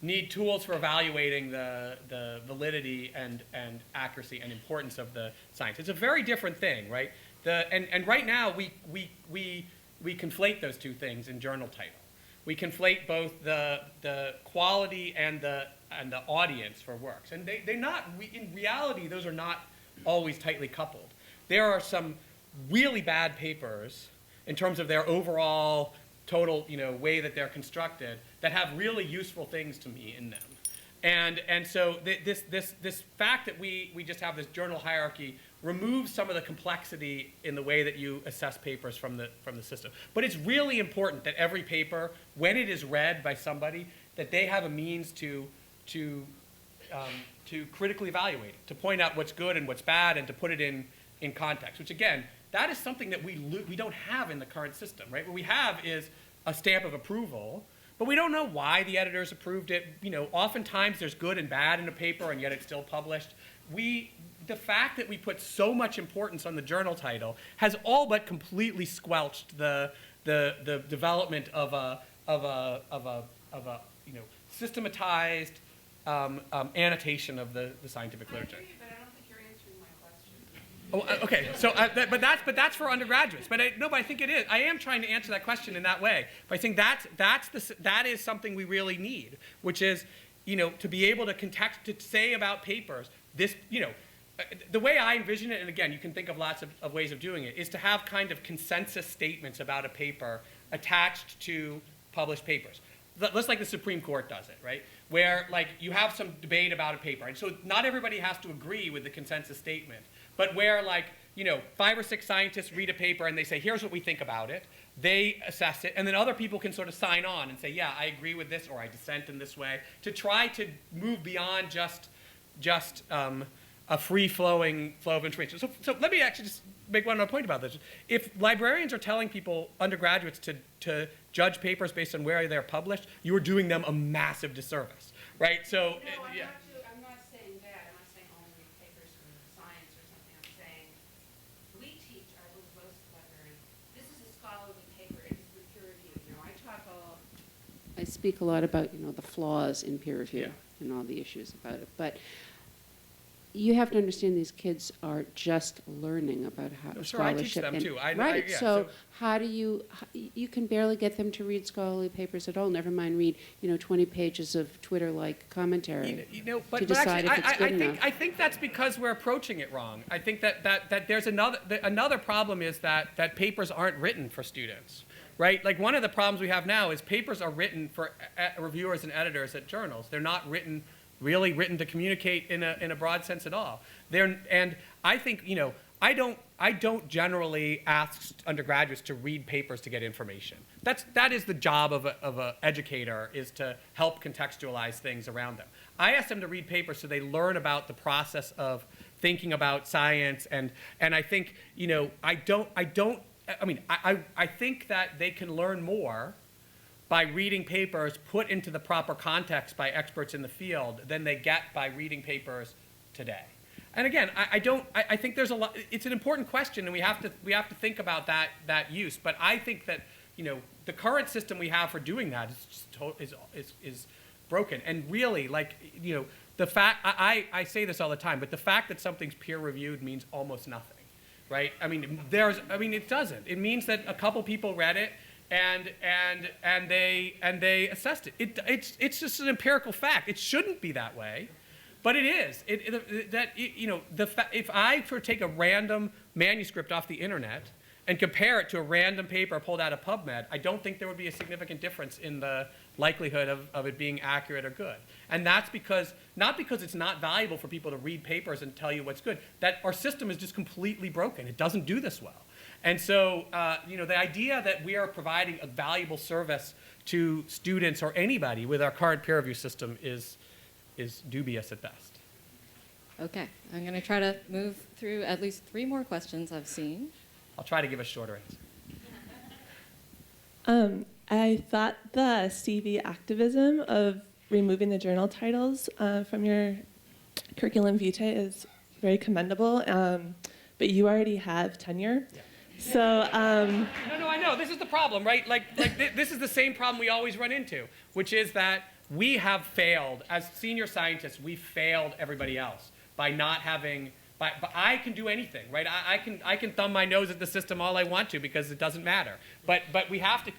need tools for evaluating the validity and accuracy and importance of the science. It's a very different thing, right? And right now we conflate those two things in journal title. We conflate both the quality and the audience for works, and they're not. In reality, those are not always tightly coupled. There are some really bad papers in terms of their overall total, way that they're constructed that have really useful things to me in them. And so this fact that we just have this journal hierarchy removes some of the complexity in the way that you assess papers from the system. But it's really important that every paper, when it is read by somebody, that they have a means to critically evaluate it, to point out what's good and what's bad, and to put it in context. Which again, that is something that we don't have in the current system, right? What we have is a stamp of approval, but we don't know why the editors approved it. Oftentimes there's good and bad in a paper, and yet it's still published. The fact that we put so much importance on the journal title has all but completely squelched the development of a systematized annotation of the scientific literature. I agree, but I don't think you're answering my question. Oh, okay. So, but that's for undergraduates. But I think it is. I am trying to answer that question in that way. But I think that is something we really need, which is, to be able to say about papers this, the way I envision it, and again, you can think of lots of ways of doing it, is to have kind of consensus statements about a paper attached to published papers. Just like the Supreme Court does it, right? Where you have some debate about a paper, and so not everybody has to agree with the consensus statement, but where 5 or 6 scientists read a paper and they say, here's what we think about it, they assess it, and then other people can sort of sign on and say, yeah, I agree with this, or I dissent in this way, to try to move beyond just a free-flowing flow of information. So let me actually just make one more point about this. If librarians are telling people, undergraduates, to judge papers based on where they're published, you are doing them a massive disservice, right? So, No, yeah. I'm not saying that. I'm not saying only papers from science or something. I'm saying we teach most librarians. This is a scholarly paper. It is peer reviewed. I speak a lot about, the flaws in peer review Yeah. and all the issues about it, but you have to understand these kids are just learning about how Sure, I teach scholarship. them too. Right. So how do you can barely get them to read scholarly papers at all. Never mind read 20 pages of Twitter-like commentary. But to decide actually, if it's good enough. I think that's because we're approaching it wrong. I think that there's another problem is that papers aren't written for students, right? Like one of the problems we have now is papers are written for reviewers and editors at journals. They're not really written to communicate in a broad sense at all. And I think, I don't generally ask undergraduates to read papers to get information. That is the job of an educator, is to help contextualize things around them. I ask them to read papers so they learn about the process of thinking about science, and I think, I think that they can learn more by reading papers put into the proper context by experts in the field than they get by reading papers today. And again, I think there's a lot, it's an important question, and we have to think about that use. But I think that, the current system we have for doing that is broken. And really, the fact, I say this all the time, but the fact that something's peer reviewed means almost nothing, right? It doesn't. It means that a couple people read it and they assessed it. It's just an empirical fact. It shouldn't be that way, but it is. If I were to take a random manuscript off the internet and compare it to a random paper pulled out of PubMed, I don't think there would be a significant difference in the likelihood of it being accurate or good. And that's because, not because it's not valuable for people to read papers and tell you what's good, that our system is just completely broken. It doesn't do this well. And so, the idea that we are providing a valuable service to students or anybody with our current peer review system is dubious at best. Okay, I'm going to try to move through at least 3 more questions I've seen. I'll try to give a shorter answer. I thought the CV activism of removing the journal titles from your curriculum vitae is very commendable, but you already have tenure. Yeah. So No, I know. This is the problem, right? This is the same problem we always run into, which is that we have failed, as senior scientists, we failed everybody else by not having, but I can do anything, right? I can thumb my nose at the system all I want to because it doesn't matter. But we have to,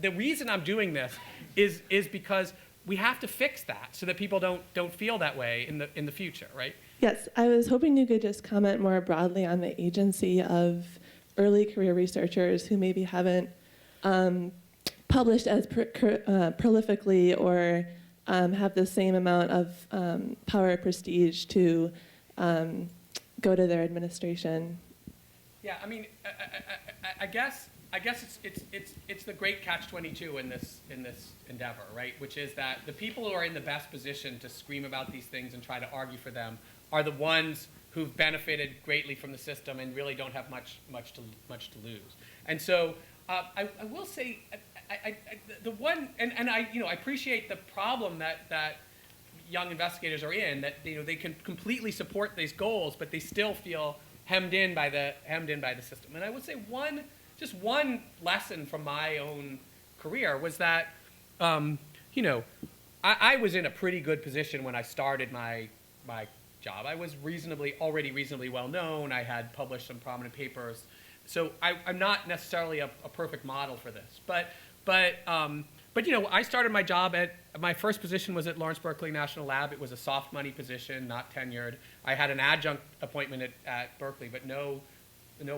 the reason I'm doing this is because we have to fix that so that people don't feel that way in the future, right? Yes, I was hoping you could just comment more broadly on the agency of early career researchers who maybe haven't published as prolifically or have the same amount of power or prestige to go to their administration. Yeah, I guess it's the great catch-22 in this endeavor, right? Which is that the people who are in the best position to scream about these things and try to argue for them are the ones who've benefited greatly from the system and really don't have much to lose. And so I will say the one, and I appreciate the problem that young investigators are in, that they can completely support these goals, but they still feel hemmed in by the system. And I would say one lesson from my own career was that I was in a pretty good position when I started my job. I was already reasonably well known. I had published some prominent papers, so I'm not necessarily a perfect model for this. But I started my job my first position was at Lawrence Berkeley National Lab. It was a soft money position, not tenured. I had an adjunct appointment at Berkeley, but no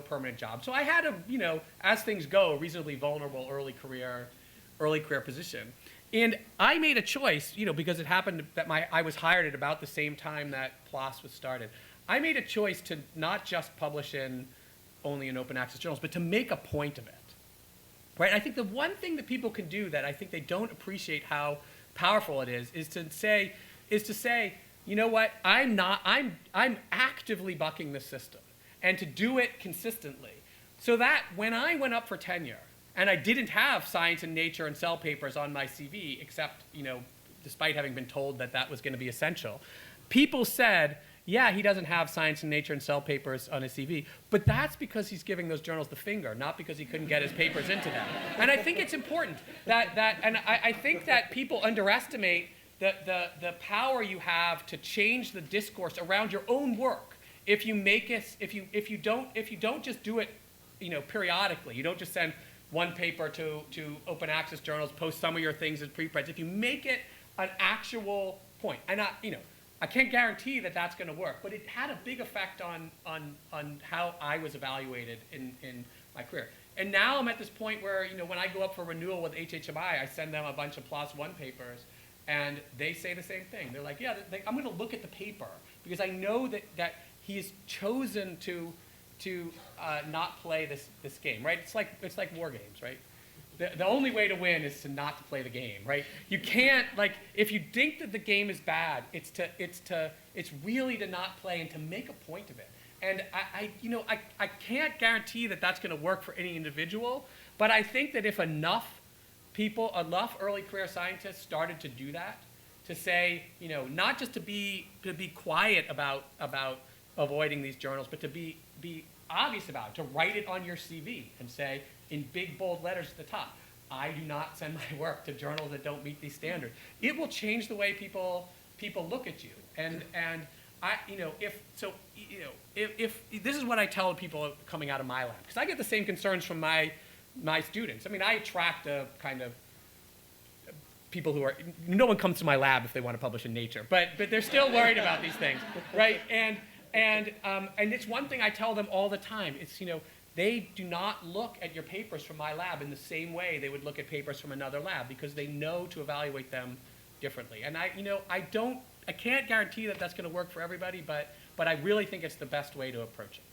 permanent job. So I had as things go, a reasonably vulnerable early career position. And I made a choice, because it happened that I was hired at about the same time that PLOS was started. I made a choice to not just publish only in open access journals, but to make a point of it. Right? I think the one thing that people can do that I think they don't appreciate how powerful it is to say, you know what, I'm actively bucking the system, and to do it consistently. So that when I went up for tenure, and I didn't have Science and Nature and Cell papers on my CV, except, despite having been told that was going to be essential, people said, yeah, he doesn't have Science and Nature and Cell papers on his CV, but that's because he's giving those journals the finger, not because he couldn't get his papers into them. And I think it's important and I think that people underestimate the power you have to change the discourse around your own work. If you don't just do it, periodically, you don't just send one paper to open access journals, post some of your things as preprints. If you make it an actual point, and I can't guarantee that that's going to work, but it had a big effect on how I was evaluated in my career. And now I'm at this point where, when I go up for renewal with HHMI, I send them a bunch of PLOS 1 papers, and they say the same thing. They're like, yeah, I'm going to look at the paper because I know that he's chosen to not play this game, right? It's like war games, right? The only way to win is to not to play the game, right? You can't, if you think that the game is bad, it's really to not play and to make a point of it. And I can't guarantee that that's going to work for any individual, but I think that if enough early career scientists started to do that, to say, not just to be quiet about avoiding these journals, but to be obvious about it, to write it on your CV and say in big bold letters at the top, I do not send my work to journals that don't meet these standards. It will change the way people look at you. And I, if this is what I tell people coming out of my lab, because I get the same concerns from my students. I mean, I attract a kind of people who are, no one comes to my lab if they want to publish in Nature, but they're still worried about these things, right? And it's one thing I tell them all the time. It's, they do not look at your papers from my lab in the same way they would look at papers from another lab, because they know to evaluate them differently. And I can't guarantee that that's going to work for everybody, but I really think it's the best way to approach it.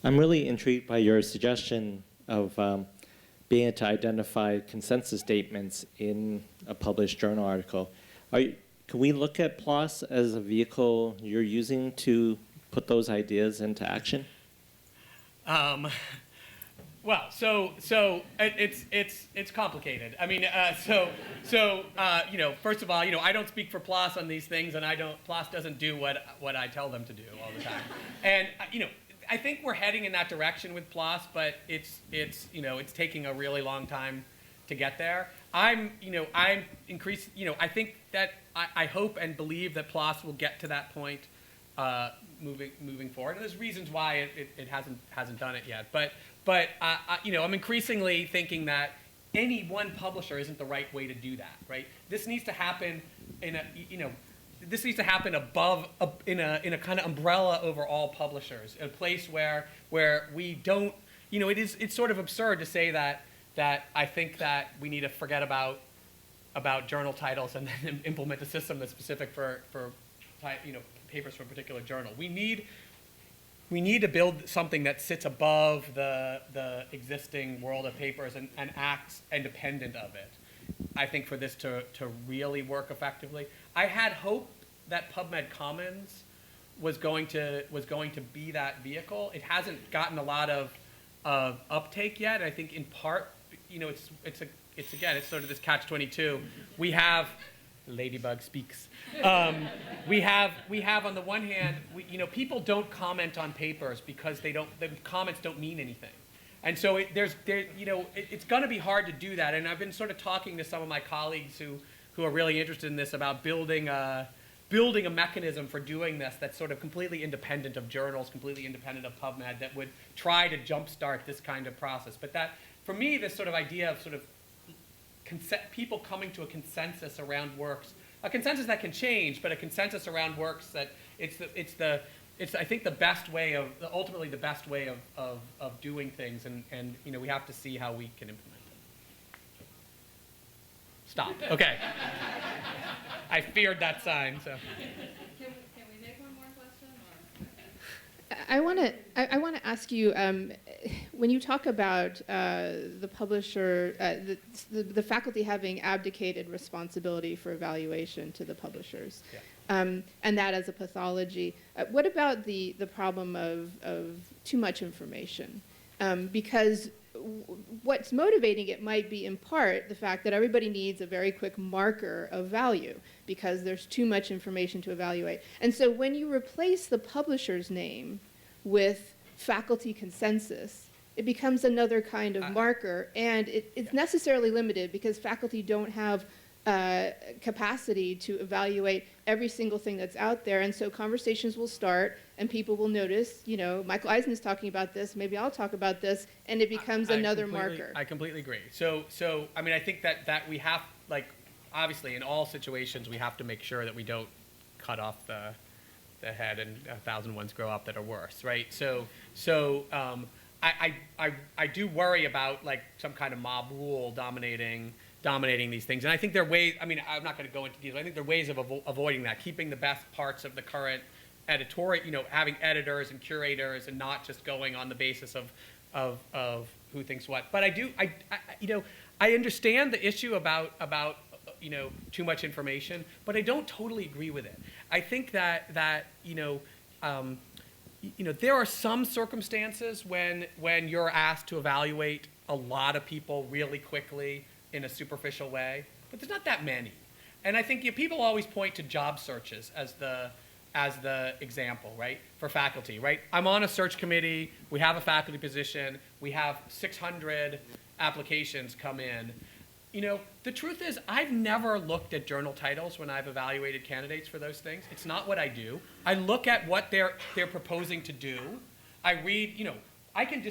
I'm really intrigued by your suggestion of being able to identify consensus statements in a published journal article. Can we look at PLOS as a vehicle you're using to put those ideas into action? Well, so it's complicated. I mean, first of all, I don't speak for PLOS on these things, and PLOS doesn't do what I tell them to do all the time. And I think we're heading in that direction with PLOS, but it's taking a really long time to get there. I think that I hope and believe that PLOS will get to that point moving forward. And there's reasons why it hasn't done it yet. But I'm increasingly thinking that any one publisher isn't the right way to do that, right? This needs to happen this needs to happen above, in a kind of umbrella over all publishers, a place where we don't, it's sort of absurd to say that I think that we need to forget about journal titles and then implement a system that's specific for papers from a particular journal. We need to build something that sits above the existing world of papers and acts independent of it. I think for this to really work effectively. I had hope that PubMed Commons was going to be that vehicle. It hasn't gotten a lot of uptake yet. I think in part, it's sort of this catch-22. We have Ladybug speaks. We have on the one hand, people don't comment on papers because the comments don't mean anything. And so it's going to be hard to do that. And I've been sort of talking to some of my colleagues who are really interested in this about building a mechanism for doing this that's sort of completely independent of journals, completely independent of PubMed, that would try to jumpstart this kind of process. But that, for me, this sort of idea of sort of people coming to a consensus around works, a consensus that can change, but a consensus around works that it's I think ultimately the best way of doing things, and we have to see how we can implement it. Stop. Okay. I feared that sign. So. Can we make one more question? I want to ask you, when you talk about the publisher, the faculty having abdicated responsibility for evaluation to the publishers, Yeah. And that as a pathology, what about the problem of too much information? Because what's motivating it might be in part the fact that everybody needs a very quick marker of value because there's too much information to evaluate. And so when you replace the publisher's name with faculty consensus, it becomes another kind of marker, and it's necessarily limited because faculty don't have capacity to evaluate every single thing that's out there, and so conversations will start and people will notice, Michael Eisen is talking about this, maybe I'll talk about this, and it becomes another marker. I completely agree. So I mean, I think that we have, obviously in all situations, we have to make sure that we don't cut off the head and 1,000 ones grow up that are worse, right? So I do worry about some kind of mob rule dominating these things, and I think there are ways. I mean, I'm not going to go into detail. I think there are ways of avoiding that, keeping the best parts of the current editorial, having editors and curators, and not just going on the basis of who thinks what. But I understand the issue about too much information, but I don't totally agree with it. I think that there are some circumstances when you're asked to evaluate a lot of people really quickly in a superficial way, but there's not that many. And I think people always point to job searches as the as the example, right, for faculty, right? I'm on a search committee, we have a faculty position, we have 600 applications come in. You know, the truth is I've never looked at journal titles when I've evaluated candidates for those things. It's not what I do. I look at what they're proposing to do. I read, you know, I can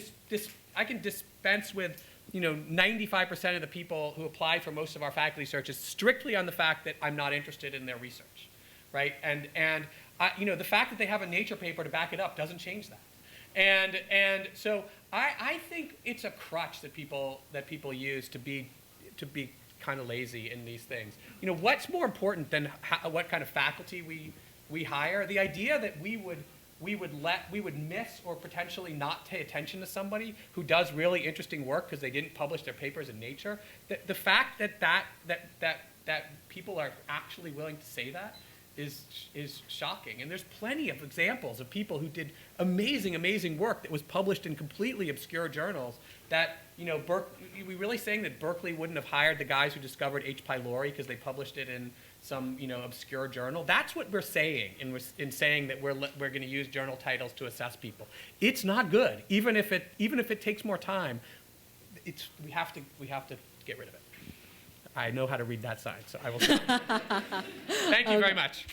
dispense with, you know, 95% of the people who apply for most of our faculty searches strictly on the fact that I'm not interested in their research, right? And you know, the fact that they have a Nature paper to back it up doesn't change that. And so I think it's a crutch that people use to be kind of lazy in these things. You know, what's more important than what kind of faculty we hire? The idea that we would miss or potentially not pay attention to somebody who does really interesting work because they didn't publish their papers in Nature. The fact that people are actually willing to say that is shocking. And there's plenty of examples of people who did amazing work that was published in completely obscure journals that, you know, are we really saying that Berkeley wouldn't have hired the guys who discovered H. pylori because they published it in some, you know, obscure journal? That's what we're saying in saying that we're going to use journal titles to assess people. It's not good. Even if it takes more time, we have to get rid of it. I know how to read that sign, so I will. Thank you very much.